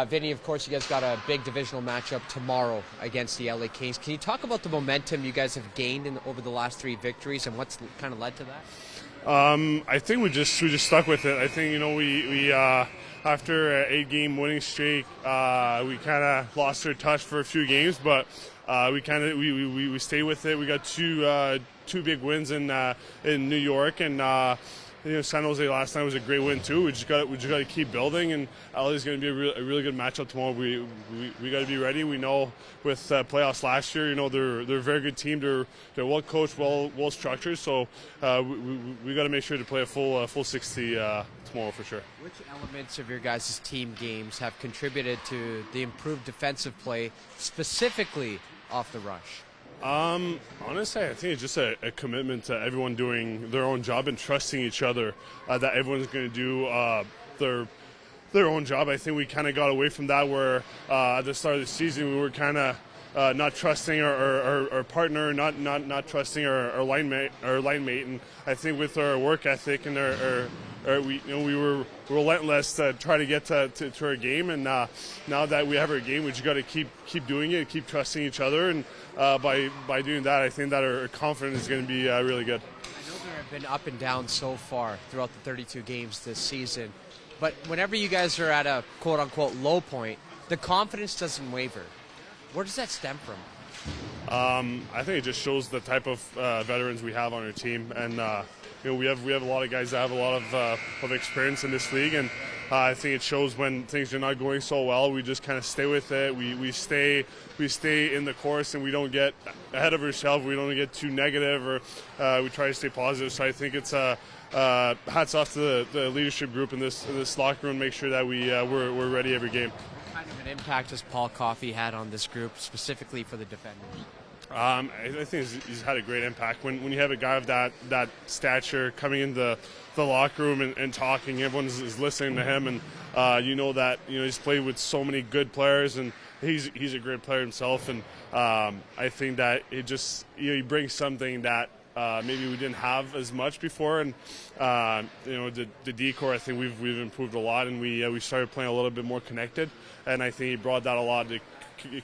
Vinny, of course, you guys got a big divisional matchup tomorrow against the LA Kings. Can you talk about the momentum you guys have gained over the last 3 victories and what's kind of led to that? I think we just stuck with it. I think we after an 8-game winning streak, we kind of lost our touch for a few games, but we stayed with it. We got two big wins in New York, and San Jose last night was a great win too. We just got to keep building, and LA is going to be a really good matchup tomorrow. We got to be ready. We know with playoffs last year, they're a very good team. They're well coached, well structured. So we got to make sure to play a full 60 tomorrow for sure. Which elements of your guys' team games have contributed to the improved defensive play, specifically off the rush? Honestly, I think it's just a commitment to everyone doing their own job and trusting each other, that everyone's going to do their own job. I think we kind of got away from that where at the start of the season we were kind of not trusting our partner, not trusting our line mate, and I think with our work ethic and we were relentless to try to get to our game, and now that we have our game, we just got to keep doing it, keep trusting each other, and by doing that, I think that our confidence is going to be really good. I know there have been up and down so far throughout the 32 games this season, but whenever you guys are at a quote-unquote low point, the confidence doesn't waver. Where does that stem from? I think it just shows the type of veterans we have on our team, and we have a lot of guys that have a lot of experience in this league, and I think it shows when things are not going so well. We just kind of stay with it. We stay in the course, and we don't get ahead of ourselves. We don't get too negative, or we try to stay positive. So I think it's hats off to the leadership group in this locker room. Make sure that we're ready every game. What kind of an impact has Paul Coffey had on this group, specifically for the defenders? I think he's had a great impact. When you have a guy of that stature coming into the locker room and talking, everyone is listening to him, and that he's played with so many good players, and he's a great player himself, and I think that it just he brings something that maybe we didn't have as much before, and the decor, I think we've improved a lot, and we started playing a little bit more connected, and I think he brought that a lot. The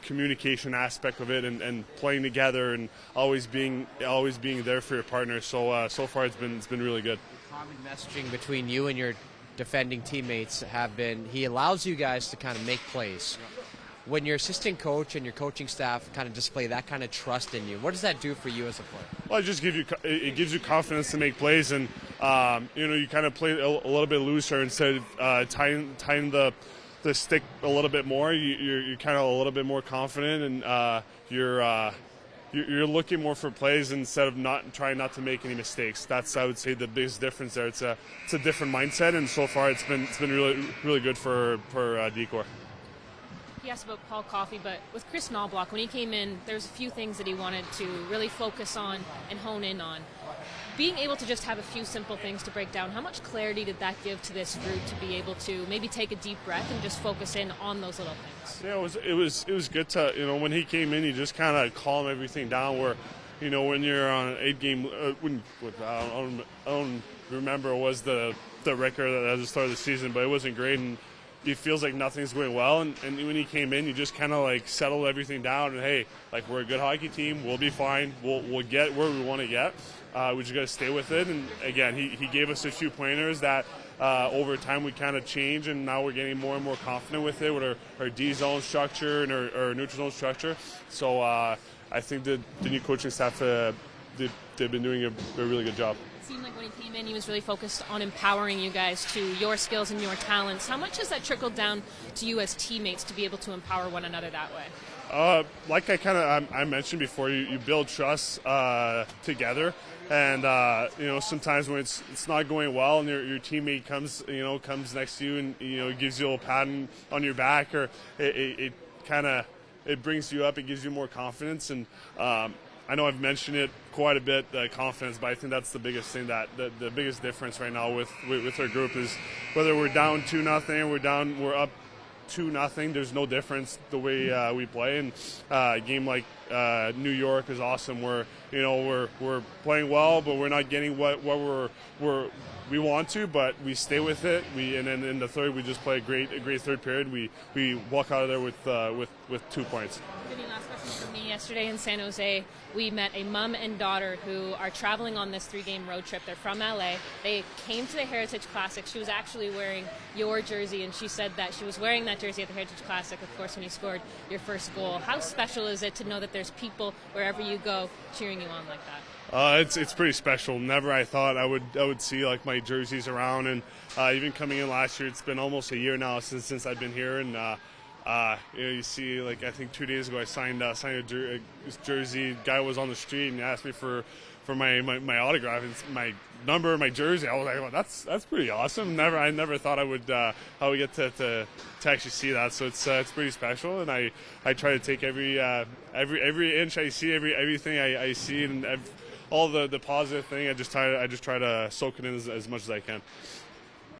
communication aspect of it, and playing together, and always being there for your partner. So far it's been really good. Common messaging between you and your defending teammates have been he allows you guys to kind of make plays. When your assistant coach and your coaching staff kind of display that kind of trust in you, what does that do for you as a player? Well, it gives you confidence to make plays, and you kind of play a little bit looser instead of tying the stick a little bit more. You're kind of a little bit more confident, and you're looking more for plays instead of trying not to make any mistakes. That's, I would say, the biggest difference there. It's a different mindset, and so far it's been really good for decor. He asked about Paul Coffey, but with Chris Knobloch, when he came in, there's a few things that he wanted to really focus on and hone in on. Being able to just have a few simple things to break down, how much clarity did that give to this group to be able to maybe take a deep breath and just focus in on those little things? Yeah, it was good to, when he came in, he just kind of calmed everything down where, when you're on an 8-game, I don't remember what was the record at the start of the season, but it wasn't great, and it feels like nothing's going well, and when he came in, he just kind of like settled everything down, and hey, like, we're a good hockey team, we'll be fine, we'll get where we want to get. We just got to stay with it, and again, he gave us a few pointers that over time we kind of changed, and now we're getting more and more confident with it, with our D-zone structure and our neutral zone structure. So I think the new coaching staff, they've been doing a really good job. It seemed like when he came in, he was really focused on empowering you guys to your skills and your talents. How much has that trickled down to you as teammates to be able to empower one another that way? Like I mentioned before, you build trust together, and sometimes when it's not going well, and your teammate comes next to you and gives you a little pat on your back, or it brings you up, it gives you more confidence, and I know I've mentioned it quite a bit, confidence, but I think that's the biggest thing, that the biggest difference right now with our group is whether we're down 2-0, we're up 2-0. There's no difference the way we play. And a game like New York is awesome. Where we're playing well, but we're not getting what we want to, but we stay with it. And then in the third, we just play a great third period. We walk out of there with 2 points. Vinny, last question from me. Yesterday in San Jose, we met a mom and daughter who are traveling on this 3-game road trip. They're from LA. They came to the Heritage Classic. She was actually wearing your jersey, and she said that she was wearing that jersey at the Heritage Classic, of course, when you scored your first goal. How special is it to know that there's people wherever you go cheering you on like that? It's pretty special. Never I thought I would see like my jerseys around, and even coming in last year, it's been almost a year now since I've been here, and you see, like, I think 2 days ago I signed a jersey. Guy was on the street and asked me for my autograph and my number, my jersey. I was like, well, that's pretty awesome. I never thought I would get to actually see that. So it's pretty special, and I try to take every inch I see, everything I see, and all the positive thing. I just try to soak it in as much as I can.